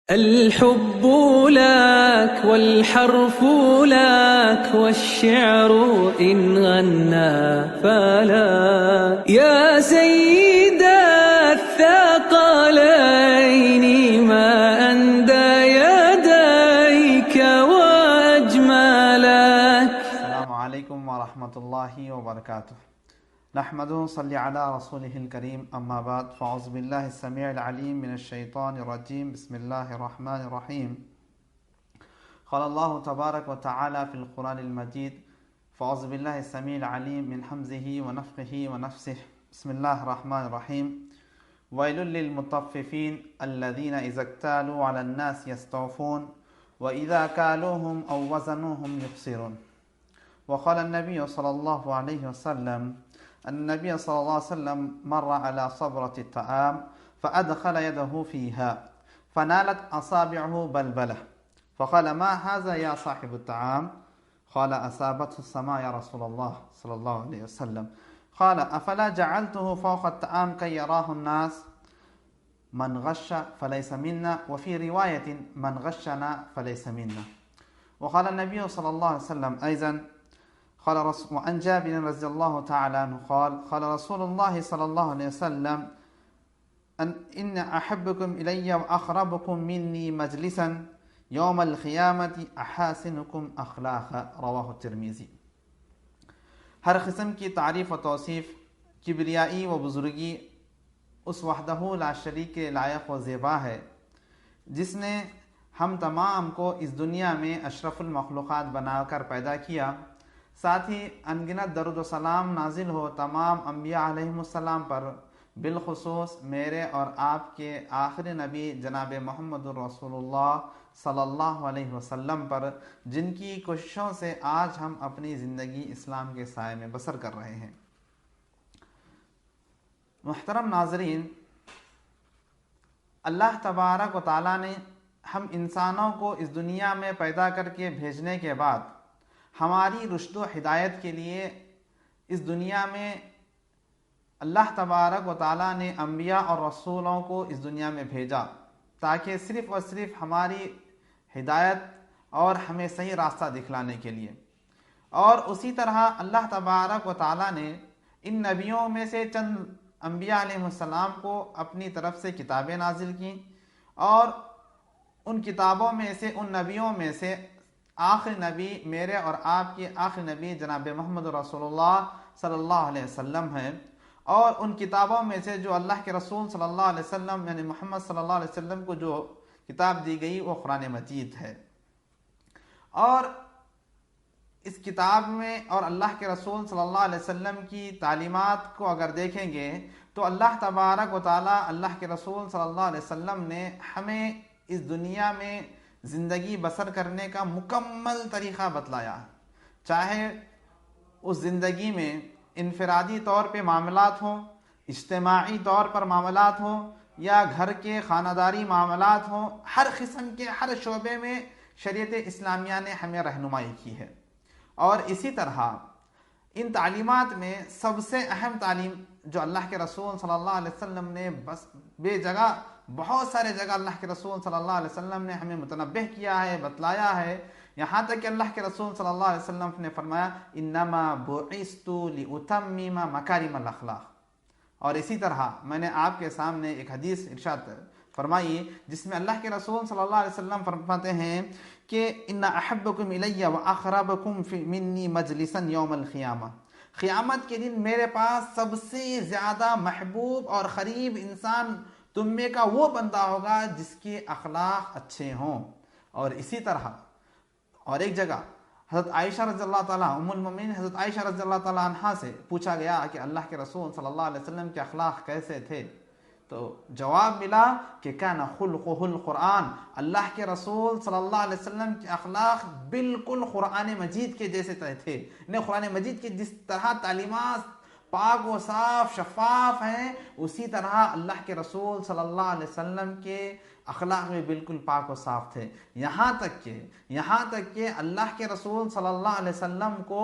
الحب لك والحرف لك والشعر إن غنى فلا يا سيد الثقلين ما أندى يديك وأجملك. السلام علیکم ورحمۃ اللہ وبرکاتہ. نحمده صلی علی رسوله الکریم. اما بعد فاعوذ باللہ السمیع العلیم من الشیطان الرجیم. بسم اللہ الرحمن الرحیم. قال اللہ تبارک وتعالی فی القرآن المجید. فاعوذ باللہ السمیع العلیم من حمزه ونفخه ونفسه. بسم اللہ الرحمن الرحیم. ویل للمطففین الذین اذا اکتالوا علی الناس یستوفون واذا کالوهم او وزنوهم یخسرون. وقال النبي صلى الله عليه وسلم أن النبي صلى الله عليه وسلم مر على صبرة الطعام فأدخل يده فيها فنالت أصابعه بلبلة فقال ما هذا يا صاحب الطعام؟ قال أصابته السماء يا رسول الله صلى الله عليه وسلم. قال أفلا جعلته فوق الطعام كي يراه الناس؟ من غش فليس منا وفي رواية من غشنا فليس منا. وقال النبي صلى الله عليه وسلم أيضا قال وعن جابر رضي الله تعالى عنه قال رسول الله صلى الله عليه وسلم إن أحبكم إلي وأقربكم مني مجلسا يوم القيامة أحاسنكم أخلاقا. رواه الترمذي. ہر قسم کی تعریف و توصیف، کبریائی و بزرگی اس وحدہ لا شریک کے لائق و زیبا ہے جس نے ہم تمام کو اس دنیا میں اشرف المخلوقات بنا کر پیدا کیا. ساتھ ہی انگنت درود و سلام نازل ہو تمام انبیاء علیہم السلام پر، بالخصوص میرے اور آپ کے آخری نبی جناب محمد رسول اللہ صلی اللہ علیہ وسلم پر، جن کی کوششوں سے آج ہم اپنی زندگی اسلام کے سائے میں بسر کر رہے ہیں. محترم ناظرین، اللہ تبارک و تعالیٰ نے ہم انسانوں کو اس دنیا میں پیدا کر کے بھیجنے کے بعد ہماری رشد و ہدایت کے لیے اس دنیا میں اللہ تبارک و تعالیٰ نے انبیاء اور رسولوں کو اس دنیا میں بھیجا تاکہ صرف اور صرف ہماری ہدایت اور ہمیں صحیح راستہ دکھلانے کے لیے. اور اسی طرح اللہ تبارک و تعالیٰ نے ان نبیوں میں سے چند انبیاء علیہ السلام کو اپنی طرف سے کتابیں نازل کیں، اور ان کتابوں میں سے، ان نبیوں میں سے آخری نبی میرے اور آپ کے آخری نبی جناب محمد رسول اللہ صلی اللہ علیہ وسلم ہیں. اور ان کتابوں میں سے جو اللہ کے رسول صلی اللہ علیہ وسلم یعنی محمد صلی اللہ علیہ وسلم کو جو کتاب دی گئی وہ قرآن مجید ہے. اور اس کتاب میں اور اللہ کے رسول صلی اللہ علیہ وسلم کی تعلیمات کو اگر دیکھیں گے تو اللہ تبارک و تعالیٰ، اللہ کے رسول صلی اللہ علیہ وسلم نے ہمیں اس دنیا میں زندگی بسر کرنے کا مکمل طریقہ بتلایا. چاہے اس زندگی میں انفرادی طور پہ معاملات ہوں، اجتماعی طور پر معاملات ہوں، یا گھر کے خانداری معاملات ہوں، ہر قسم کے ہر شعبے میں شریعت اسلامیہ نے ہمیں رہنمائی کی ہے. اور اسی طرح ان تعلیمات میں سب سے اہم تعلیم جو اللہ کے رسول صلی اللہ علیہ وسلم نے بس بے جگہ بہت سارے جگہ اللہ کے رسول صلی اللہ علیہ وسلم نے ہمیں متنبہ کیا ہے، بتلایا ہے. یہاں تک کہ اللہ کے رسول صلی اللہ علیہ وسلم نے فرمایا انما بعثت لاتمم مکارم الاخلاق. اور اسی طرح میں نے آپ کے سامنے ایک حدیث ارشاد فرمائی جس میں اللہ کے رسول صلی اللہ علیہ وسلم فرماتے ہیں کہ ان احبکم الی واقربکم منی مجلسا یوم القیامہ. قیامت کے دن میرے پاس سب سے زیادہ محبوب اور قریب انسان تم میں کا وہ بندہ ہوگا جس کے اخلاق اچھے ہوں. اور اسی طرح اور ایک جگہ حضرت عائشہ رضی اللہ تعالیٰ ام المؤمنین حضرت عائشہ رضی اللہ تعالیٰ عنہا سے پوچھا گیا کہ اللہ کے رسول صلی اللہ علیہ وسلم کے اخلاق کیسے تھے؟ تو جواب ملا کہ کان خلقہ القرآن. اللہ کے رسول صلی اللہ علیہ وسلم کے اخلاق بالکل قرآن مجید کے جیسے تھے. انہیں قرآن مجید کی جس طرح تعلیمات پاک و صاف شفاف ہیں، اسی طرح اللہ کے رسول صلی اللہ علیہ وسلم کے اخلاق میں بالکل پاک و صاف تھے. یہاں تک کہ اللہ کے رسول صلی اللہ علیہ وسلم کو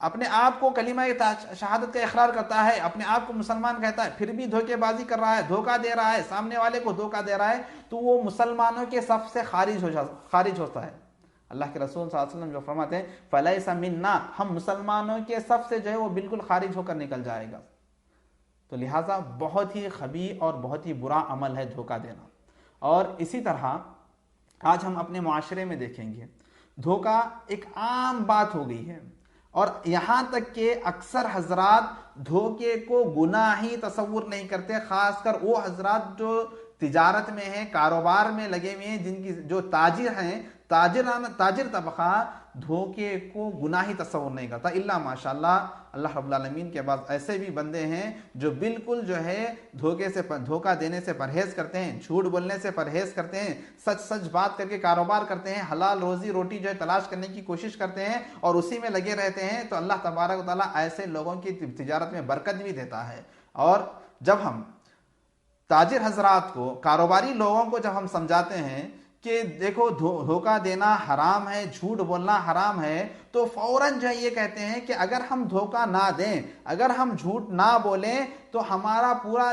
اپنے آپ کو کلمہ شہادت کا اقرار کرتا ہے، اپنے آپ کو مسلمان کہتا ہے، پھر بھی دھوکے بازی کر رہا ہے، دھوکہ دے رہا ہے، سامنے والے کو دھوکہ دے رہا ہے، تو وہ مسلمانوں کے صف سے خارج ہوتا ہے۔ اللہ کے رسول صلی اللہ علیہ وسلم جو فرماتے ہیں فلیس منا، ہم مسلمانوں کے صف سے جو ہے وہ بالکل خارج ہو کر نکل جائے گا۔ تو لہٰذا بہت ہی خبیث اور بہت ہی برا عمل ہے دھوکہ دینا۔ اور اسی طرح آج ہم اپنے معاشرے میں دیکھیں گے دھوکہ ایک عام بات ہو گئی ہے، اور یہاں تک کہ اکثر حضرات دھوکے کو گناہ ہی تصور نہیں کرتے، خاص کر وہ حضرات جو تجارت میں ہیں، کاروبار میں لگے ہوئے ہیں، جن کی جو تاجر ہیں، تاجر طبقہ دھوکے کو گناہ ہی تصور نہیں کرتا، الا ماشاءاللہ اللہ رب العالمین کے بعد ایسے بھی بندے ہیں جو بالکل جو ہے دھوکہ دینے سے پرہیز کرتے ہیں، جھوٹ بولنے سے پرہیز کرتے ہیں، سچ بات کر کے کاروبار کرتے ہیں، حلال روزی روٹی جو ہے تلاش کرنے کی کوشش کرتے ہیں اور اسی میں لگے رہتے ہیں۔ تو اللہ تبارک و تعالیٰ ایسے لوگوں کی تجارت میں برکت بھی دیتا ہے۔ اور جب ہم تاجر حضرات کو، کاروباری لوگوں کو جب ہم سمجھاتے ہیں کہ دیکھو دھوکہ دینا حرام ہے، جھوٹ بولنا حرام ہے، تو فوراً جو ہے یہ کہتے ہیں کہ اگر ہم دھوکہ نہ دیں، اگر ہم جھوٹ نہ بولیں تو ہمارا پورا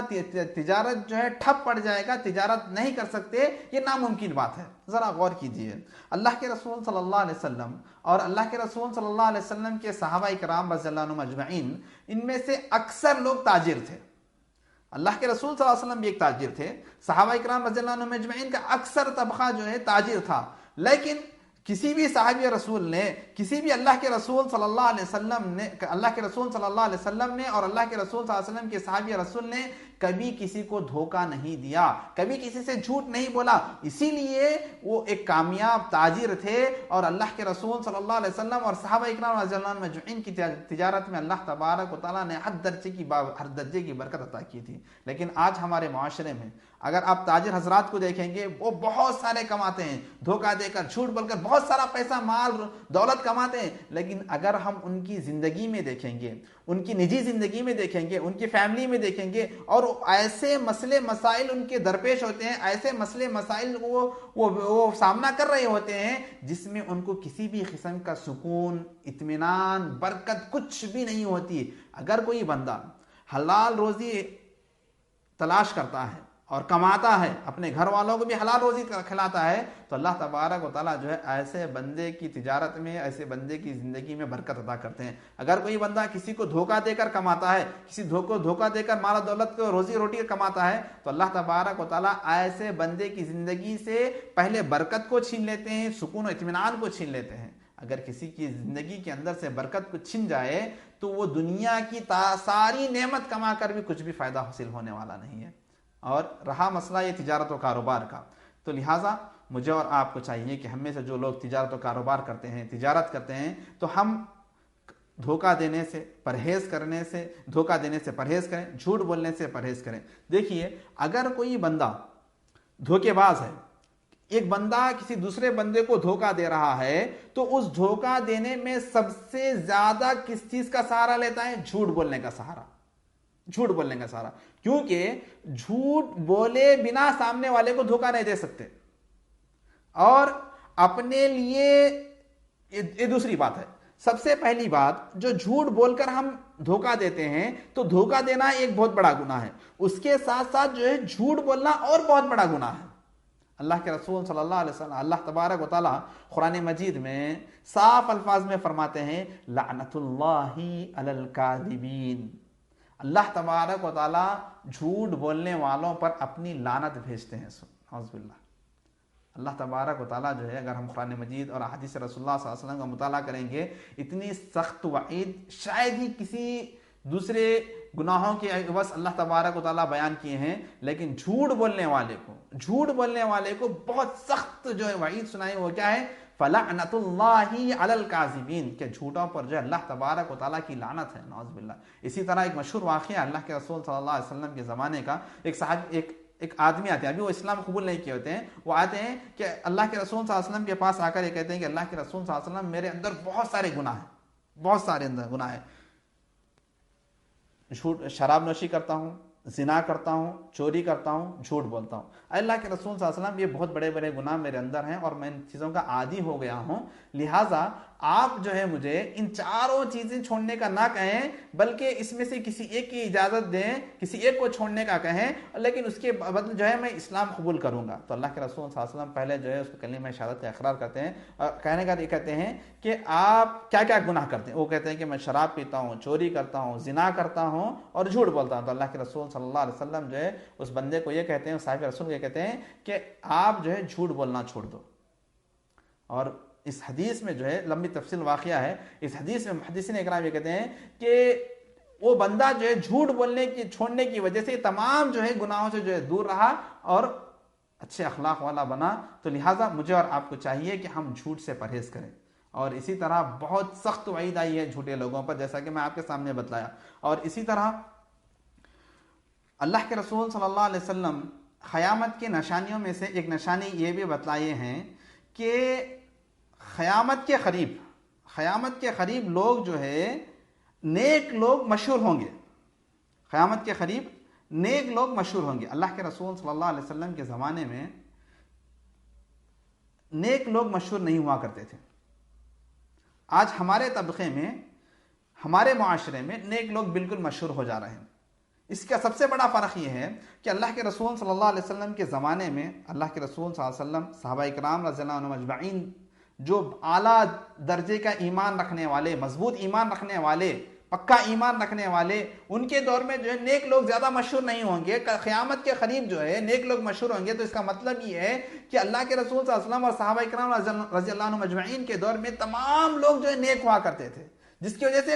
تجارت جو ہے ٹھپ پڑ جائے گا، تجارت نہیں کر سکتے، یہ ناممکن بات ہے۔ ذرا غور کیجئے، اللہ کے رسول صلی اللہ علیہ وسلم اور اللہ کے رسول صلی اللہ علیہ وسلم کے صحابہ کرام رضی اللہ عنہم اجمعین، ان میں سے اکثر لوگ تاجر تھے۔ اللہ کے رسول صلی اللہ علیہ وسلم بھی ایک تاجر تھے، صحابہ کرام رضی اللہ عنہم اجمعین کا اکثر طبقہ جو ہے تاجر تھا، لیکن کسی بھی صحابی رسول نے، کسی بھی اللہ کے رسول صلی اللہ علیہ وسلم نے، اللہ کے رسول صلی اللہ علیہ وسلم نے اور اللہ کے رسول صلی اللہ علیہ وسلم کے صحابی رسول نے کبھی کسی کو دھوکہ نہیں دیا، کبھی کسی سے جھوٹ نہیں بولا، اسی لیے وہ ایک کامیاب تاجر تھے، اور اللہ کے رسول صلی اللہ علیہ وسلم اور صحابہ اکرام رضی اللہ عنہم اجمعین کی تجارت میں اللہ تبارک و تعالیٰ نے ہر درجے کی برکت عطا کی تھی۔ لیکن آج ہمارے معاشرے میں اگر آپ تاجر حضرات کو دیکھیں گے، وہ بہت سارے کماتے ہیں، دھوکہ دے کر، جھوٹ بول کر بہت سارا پیسہ، مال، دولت کماتے ہیں، لیکن اگر ہم ان کی زندگی میں دیکھیں گے، ان کی نجی زندگی میں دیکھیں گے، ان کی فیملی میں دیکھیں گے، اور ایسے مسئلے مسائل ان کے درپیش ہوتے ہیں، ایسے مسئلے مسائل وہ سامنا کر رہے ہوتے ہیں جس میں ان کو کسی بھی قسم کا سکون، اطمینان، برکت کچھ بھی نہیں ہوتی۔ اگر کوئی بندہ حلال روزی تلاش کرتا ہے اور کماتا ہے، اپنے گھر والوں کو بھی حلال روزی کھلاتا ہے، تو اللہ تبارک و تعالیٰ جو ہے ایسے بندے کی تجارت میں، ایسے بندے کی زندگی میں برکت عطا کرتے ہیں۔ اگر کوئی بندہ کسی کو دھوکہ دے کر کماتا ہے، کسی دھوکہ دے کر مال و دولت کو، روزی روٹی کماتا ہے، تو اللہ تبارک و تعالیٰ ایسے بندے کی زندگی سے پہلے برکت کو چھین لیتے ہیں، سکون و اطمینان کو چھین لیتے ہیں۔ اگر کسی کی زندگی کے اندر سے برکت کو چھن جائے تو وہ دنیا کی ساری نعمت کما کر بھی کچھ بھی فائدہ حاصل ہونے والا نہیں ہے۔ اور رہا مسئلہ یہ تجارت و کاروبار کا، تو لہٰذا مجھے اور آپ کو چاہیے کہ ہم میں سے جو لوگ تجارت و کاروبار کرتے ہیں، تجارت کرتے ہیں، تو ہم دھوکہ دینے سے پرہیز کریں، جھوٹ بولنے سے پرہیز کریں۔ دیکھیے، اگر کوئی بندہ دھوکے باز ہے، ایک بندہ کسی دوسرے بندے کو دھوکہ دے رہا ہے، تو اس دھوکہ دینے میں سب سے زیادہ کس چیز کا سہارا لیتا ہے؟ جھوٹ بولنے کا سہارا، جھوٹ بولنے کا سہارا، کیونکہ جھوٹ بولے بنا سامنے والے کو دھوکہ نہیں دے سکتے۔ اور اپنے لیے یہ دوسری بات ہے، سب سے پہلی بات، جو جھوٹ بول کر ہم دھوکہ دیتے ہیں تو دھوکہ دینا ایک بہت بڑا گناہ ہے، اس کے ساتھ ساتھ جو ہے جھوٹ بولنا اور بہت بڑا گناہ ہے۔ اللہ کے رسول صلی اللہ علیہ وسلم، اللہ تبارک و تعالیٰ قرآن مجید میں صاف الفاظ میں فرماتے ہیں لعنت اللہ علی الکاذبین، اللہ تبارک و تعالیٰ جھوٹ بولنے والوں پر اپنی لعنت بھیجتے ہیں۔ اعوذ باللہ، اللہ تبارک و تعالیٰ جو ہے، اگر ہم قرآن مجید اور حدیث رسول اللہ صلی اللہ علیہ وسلم کا مطالعہ کریں گے، اتنی سخت وعید شاید ہی کسی دوسرے گناہوں کے عوض اللہ تبارک و تعالیٰ بیان کیے ہیں، لیکن جھوٹ بولنے والے کو بہت سخت جو ہے وعید سنائی، وہ کیا ہے؟ فلعنت اللہ علی الکاذبین، کہ جھوٹوں پر جو ہے اللہ تبارک و تعالیٰ کی لعنت ہے، نعوذ باللہ۔ اسی طرح ایک مشہور واقعہ اللہ کے رسول صلی اللہ علیہ وسلم کے زمانے کا، ایک آدمی آتے ہیں، ابھی وہ اسلام قبول نہیں کیے ہوتے ہیں، وہ آتے ہیں کہ اللہ کے رسول صلی اللہ علیہ وسلم کے پاس آ کر یہ کہتے ہیں کہ اللہ کے رسول صلی اللہ علیہ وسلم، میرے اندر بہت سارے گناہ ہیں، بہت سارے گناہ ہیں، شراب نوشی کرتا ہوں، زنا کرتا ہوں، چوری کرتا ہوں، جھوٹ بولتا ہوں۔ اللہ کے رسول صلی اللہ علیہ وسلم، یہ بہت بڑے بڑے گناہ میرے اندر ہیں اور میں ان چیزوں کا عادی ہو گیا ہوں، لہٰذا آپ جو ہے مجھے ان چاروں چیزیں چھوڑنے کا نہ کہیں، بلکہ اس میں سے کسی ایک کی اجازت دیں، کسی ایک کو چھوڑنے کا کہیں، لیکن اس کے بدلے جو ہے میں اسلام قبول کروں گا۔ تو اللہ کے رسول صلی اللہ علیہ وسلم پہلے جو ہے اس کو کلمہ شہادت کا اقرار کرتے ہیں، اور کہنے کا یہ کہتے ہیں کہ آپ کیا کیا گناہ کرتے ہیں۔ وہ کہتے ہیں کہ میں شراب پیتا ہوں، چوری کرتا ہوں، زنا کرتا ہوں اور جھوٹ بولتا ہوں۔ تو اللہ کے رسول صلی اللہ علیہ وسلم جو ہے اس بندے کو یہ کہتے ہیں، صاحب رسول کو یہ کہتے ہیں کہ آپ جو ہے جھوٹ بولنا چھوڑ دو۔ اور اس حدیث میں جو ہے لمبی تفصیل واقعہ ہے، اس حدیث میں محدثین اکرام یہ کہتے ہیں کہ وہ بندہ جو ہے جھوٹ بولنے کی چھوڑنے کی وجہ سے تمام جو ہے گناہوں سے جو ہے دور رہا اور اچھے اخلاق والا بنا۔ تو لہٰذا مجھے اور آپ کو چاہیے کہ ہم جھوٹ سے پرہیز کریں، اور اسی طرح بہت سخت وعید آئی ہے جھوٹے لوگوں پر، جیسا کہ میں آپ کے سامنے بتلایا۔ اور اسی طرح اللہ کے رسول صلی اللہ علیہ وسلم قیامت کی نشانیوں میں سے ایک نشانی یہ بھی بتلائے ہیں کہ قیامت کے قریب لوگ جو ہے نیک لوگ مشہور ہوں گے۔ قیامت کے قریب نیک لوگ مشہور ہوں گے۔ اللہ کے رسول صلی اللہ علیہ وسلم کے زمانے میں نیک لوگ مشہور نہیں ہوا کرتے تھے۔ آج ہمارے طبقے میں، ہمارے معاشرے میں نیک لوگ بالکل مشہور ہو جا رہے ہیں۔ اس کا سب سے بڑا فرق یہ ہے کہ اللہ کے رسول صلی اللہ علیہ وسلم کے زمانے میں اللہ کے رسول صلی اللہ علیہ وسلم، صحابہ اکرام رضی اللہ عنہم اجمعین، جو اعلیٰ درجے کا ایمان رکھنے والے، مضبوط ایمان رکھنے والے، پکا ایمان رکھنے والے، ان کے دور میں جو ہے نیک لوگ زیادہ مشہور نہیں ہوں گے۔ قیامت کے قریب جو ہے نیک لوگ مشہور ہوں گے۔ تو اس کا مطلب یہ ہے کہ اللہ کے رسول صلی اللہ علیہ وسلم اور صحابہ اکرام رضی اللہ عنہم اجمعین کے دور میں تمام لوگ جو ہے نیک ہوا کرتے تھے، جس کی وجہ سے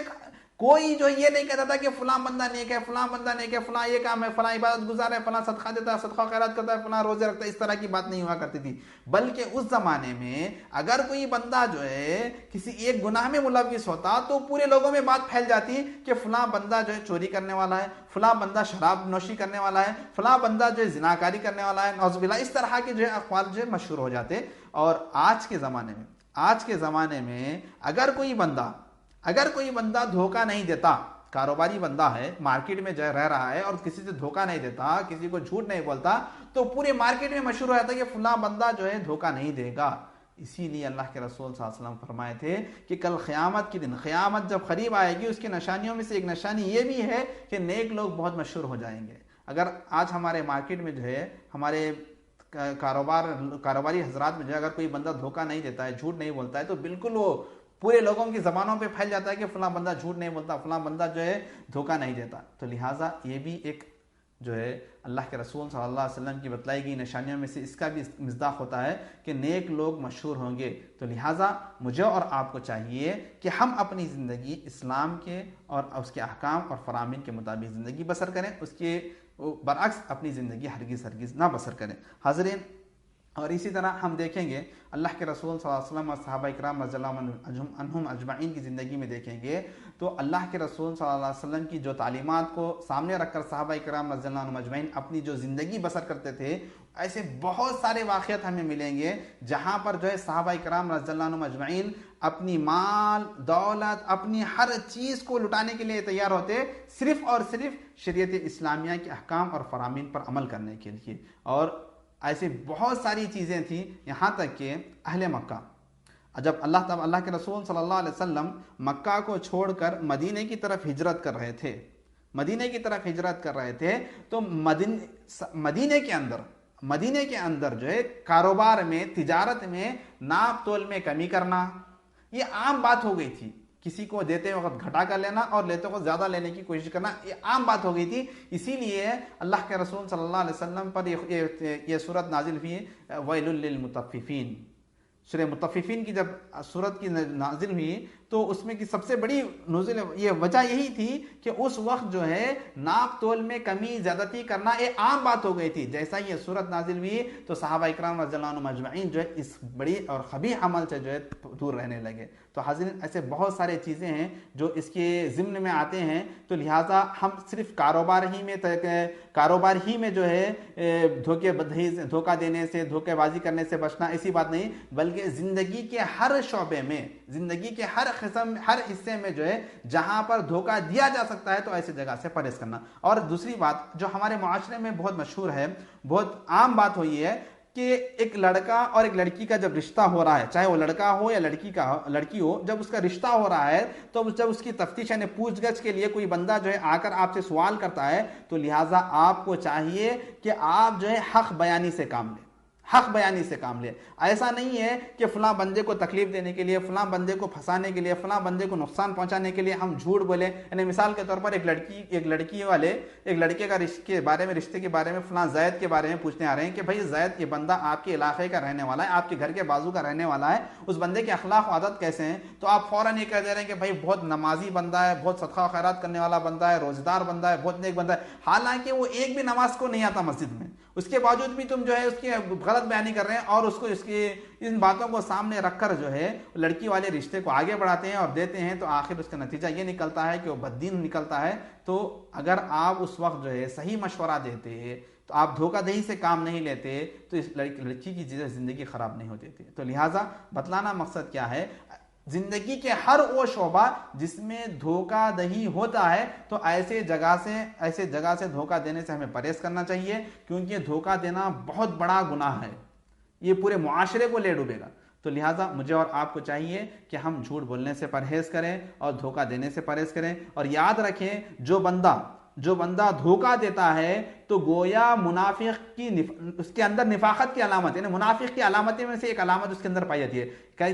کوئی جو یہ نہیں کہتا تھا کہ فلاں بندہ نیک ہے، فلاں بندہ نیک ہے، فلاں یہ کام ہے، فلاں عبادت گزار ہے، فلاں صدقہ دیتا ہے، صدقہ خیرات کرتا ہے، فلاں روزے رکھتا ہے۔ اس طرح کی بات نہیں ہوا کرتی تھی، بلکہ اس زمانے میں اگر کوئی بندہ جو ہے کسی ایک گناہ میں ملوث ہوتا تو پورے لوگوں میں بات پھیل جاتی کہ فلاں بندہ جو ہے چوری کرنے والا ہے، فلاں بندہ شراب نوشی کرنے والا ہے، فلاں بندہ جو ہے زناکاری کرنے والا ہے، نعوذ باللہ۔ اس طرح کے جو ہے اقوال جو ہے مشہور ہو جاتے۔ اور آج کے زمانے میں اگر کوئی بندہ دھوکہ نہیں دیتا، کاروباری بندہ ہے، مارکیٹ میں جو رہ رہا ہے اور کسی سے دھوکہ نہیں دیتا، کسی کو جھوٹ نہیں بولتا، تو پورے مارکیٹ میں مشہور ہو جاتا ہے کہ فلاں بندہ جو ہے دھوکہ نہیں دے گا۔ اسی لیے اللہ کے رسول صلی اللہ علیہ وسلم فرمائے تھے کہ کل قیامت کے دن، قیامت جب قریب آئے گی، اس کی نشانیوں میں سے ایک نشانی یہ بھی ہے کہ نیک لوگ بہت مشہور ہو جائیں گے۔ اگر آج ہمارے مارکیٹ میں جو ہے، ہمارے کاروباری حضرات میں جو ہے اگر کوئی بندہ دھوکہ نہیں دیتا ہے، جھوٹ نہیں بولتا ہے، تو بالکل وہ پورے لوگوں کی زبانوں پہ پھیل جاتا ہے کہ فلاں بندہ جھوٹ نہیں بولتا، فلاں بندہ جو ہے دھوکہ نہیں دیتا۔ تو لہٰذا یہ بھی ایک جو ہے اللہ کے رسول صلی اللہ علیہ وسلم کی بتلائی گئی نشانیوں میں سے اس کا بھی مصداق ہوتا ہے کہ نیک لوگ مشہور ہوں گے۔ تو لہٰذا مجھے اور آپ کو چاہیے کہ ہم اپنی زندگی اسلام کے اور اس کے احکام اور فرامین کے مطابق زندگی بسر کریں، اس کے برعکس اپنی زندگی ہرگز نہ بسر کریں۔ حاضرین، اور اسی طرح ہم دیکھیں گے اللہ کے رسول صلی اللہ علیہ وسلم اور صحابہ اکرام رضی اللہ عنہم اجمعین کی زندگی میں دیکھیں گے تو اللہ کے رسول صلی اللہ علیہ وسلم کی جو تعلیمات کو سامنے رکھ کر صحابہ اکرام رضی اللہ عنہم اجمعین اپنی جو زندگی بسر کرتے تھے، ایسے بہت سارے واقعات ہمیں ملیں گے جہاں پر جو ہے صحابہ اکرام رضی اللہ عنہم اجمعین اپنی مال دولت، اپنی ہر چیز کو لٹانے کے لیے تیار ہوتے، صرف اور صرف شریعت اسلامیہ کے احکام اور فرامین پر عمل کرنے کے لیے۔ اور ایسے بہت ساری چیزیں تھیں، یہاں تک کہ اہل مکہ جب اللہ کے رسول صلی اللہ علیہ وسلم مکہ کو چھوڑ کر مدینے کی طرف ہجرت کر رہے تھے تو مدینے کے اندر جو ہے کاروبار میں، تجارت میں، ناپ تول میں کمی کرنا یہ عام بات ہو گئی تھی۔ کسی کو دیتے وقت گھٹا کر لینا اور لیتے وقت زیادہ لینے کی کوشش کرنا یہ عام بات ہو گئی تھی۔ اسی لیے اللہ کے رسول صلی اللہ علیہ وسلم پر یہ صورت نازل ہوئی، ویل للمطففین۔ سورہ مطففین کی جب صورت کی نازل ہوئی تو اس میں کی سب سے بڑی نزول یہ وجہ یہی تھی کہ اس وقت جو ہے ناپ تول میں کمی زیادتی کرنا یہ عام بات ہو گئی تھی۔ جیسا یہ صورت نازل ہوئی تو صحابہ اکرام رضی اللہ عنہم اجمعین جو ہے اس بڑی اور قبیح عمل سے جو ہے دور رہنے لگے۔ تو حاضرین، ایسے بہت سارے چیزیں ہیں جو اس کے ضمن میں آتے ہیں۔ تو لہٰذا ہم صرف کاروبار ہی میں جو ہے دھوکہ دینے سے، دھوکے بازی کرنے سے بچنا، ایسی بات نہیں، بلکہ زندگی کے ہر شعبے میں، زندگی کے ہر حصے میں جو ہے جہاں پر دھوکہ دیا جا سکتا ہے تو ایسی جگہ سے پرہیز کرنا۔ اور دوسری بات جو ہمارے معاشرے میں بہت مشہور ہے، بہت عام بات ہوئی ہے، کہ ایک لڑکا اور ایک لڑکی کا جب رشتہ ہو رہا ہے، چاہے وہ لڑکا ہو یا لڑکی ہو، جب اس کا رشتہ ہو رہا ہے تو جب اس کی تفتیش یعنی پوچھ گچھ کے لیے کوئی بندہ جو ہے آ کر آپ سے سوال کرتا ہے، تو لہٰذا آپ کو چاہیے کہ آپ جو ہے حق بیانی سے کام لیں، حق بیانی سے کام لے۔ ایسا نہیں ہے کہ فلاں بندے کو تکلیف دینے کے لیے، فلاں بندے کو پھنسانے کے لیے، فلاں بندے کو نقصان پہنچانے کے لیے ہم جھوٹ بولیں۔ یعنی مثال کے طور پر ایک لڑکی والے ایک لڑکے کا رشتے کے بارے میں فلاں زید کے بارے میں پوچھنے آ رہے ہیں کہ بھائی زید یہ بندہ آپ کے علاقے کا رہنے والا ہے، آپ کے گھر کے بازو کا رہنے والا ہے، اس بندے کے اخلاق و عادت کیسے ہیں؟ تو آپ فوراً یہ کہہ دے رہے ہیں کہ بھائی بہت نمازی بندہ ہے، بہت صدقہ و خیرات کرنے والا بندہ ہے، روزہ دار بندہ ہے، بہت نیک بندہ ہے، حالانکہ وہ ایک بھی نماز کو نہیں آتا مسجد میں، اس کے باوجود بھی تم جو ہے اس کی غلط بیانی کر رہے ہیں اور اس کو ان باتوں کو سامنے رکھ کر جو ہے لڑکی والے رشتے کو آگے بڑھاتے ہیں اور دیتے ہیں، تو آخر اس کا نتیجہ یہ نکلتا ہے کہ وہ بددین نکلتا ہے۔ تو اگر آپ اس وقت جو ہے صحیح مشورہ دیتے ہیں، تو آپ دھوکہ دہی سے کام نہیں لیتے، تو اس لڑکی کی زندگی خراب نہیں ہوتی تھی۔ تو لہٰذا بتلانا مقصد کیا ہے، زندگی کے ہر وہ شعبہ جس میں دھوکہ دہی ہوتا ہے، تو ایسے جگہ سے دھوکہ دینے سے ہمیں پرہیز کرنا چاہیے، کیونکہ دھوکہ دینا بہت بڑا گناہ ہے، یہ پورے معاشرے کو لے ڈوبے گا۔ تو لہٰذا مجھے اور آپ کو چاہیے کہ ہم جھوٹ بولنے سے پرہیز کریں اور دھوکہ دینے سے پرہیز کریں، اور یاد رکھیں جو بندہ دھوکہ دیتا ہے تو گویا منافق اس کے اندر نفاقت کی علامت، یعنی منافق کی علامتیں میں سے ایک علامت اس کے اندر پائی جاتی ہے۔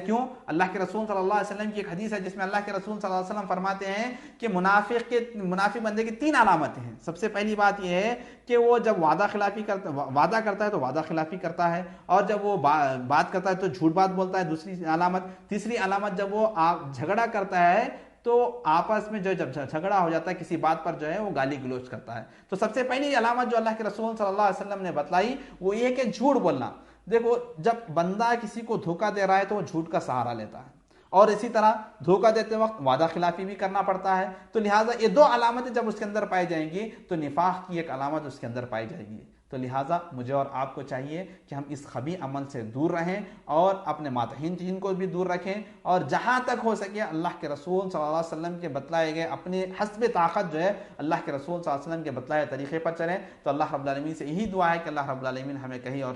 کیوں؟ اللہ کے رسول صلی اللہ علیہ وسلم کی ایک حدیث ہے جس میں اللہ کے رسول صلی اللہ علیہ وسلم فرماتے ہیں کہ منافق بندے کی 3 علامتیں ہیں۔ سب سے پہلی بات یہ ہے کہ وہ جب وعدہ کرتا ہے تو وعدہ خلافی کرتا ہے، اور جب وہ بات کرتا ہے تو جھوٹ بات بولتا ہے، دوسری علامت۔ تیسری علامت، جب وہ جھگڑا کرتا ہے تو آپس میں جب جھگڑا ہو جاتا ہے کسی بات پر جو ہے وہ گالی گلوچ کرتا ہے۔ تو سب سے پہلی علامت جو اللہ کے رسول صلی اللہ علیہ وسلم نے بتلائی وہ یہ کہ جھوٹ بولنا۔ دیکھو جب بندہ کسی کو دھوکہ دے رہا ہے تو وہ جھوٹ کا سہارا لیتا ہے، اور اسی طرح دھوکہ دیتے وقت وعدہ خلافی بھی کرنا پڑتا ہے۔ تو لہٰذا یہ 2 علامتیں جب اس کے اندر پائی جائیں گی تو نفاق کی ایک علامت اس کے اندر پائی جائے گی۔ تو لہٰذا مجھے اور آپ کو چاہیے کہ ہم اس خبیث عمل سے دور رہیں اور اپنے ماتحین کو بھی دور رکھیں، اور جہاں تک ہو سکے اللہ کے رسول صلی اللہ علیہ وسلم کے بتلائے گئے اپنے حسب طاقت جو ہے اللہ کے رسول صلی اللہ علیہ وسلم کے بتلائے طریقے پر چلیں۔ تو اللہ رب العالمین سے یہی دعا ہے کہ اللہ رب العالمین ہمیں کہی اور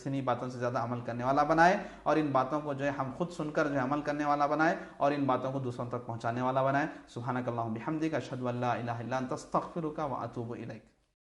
سنی باتوں سے زیادہ عمل کرنے والا بنائے، اور ان باتوں کو جو ہے ہم خود سن کر جو ہے عمل کرنے والا بنائے، اور ان باتوں کو دوسروں تک پہنچانے والا بنائے۔ سبحانک اللہم بحمدک، اشہد ان لا الہ الا انت، استغفرک و اتوب الیک۔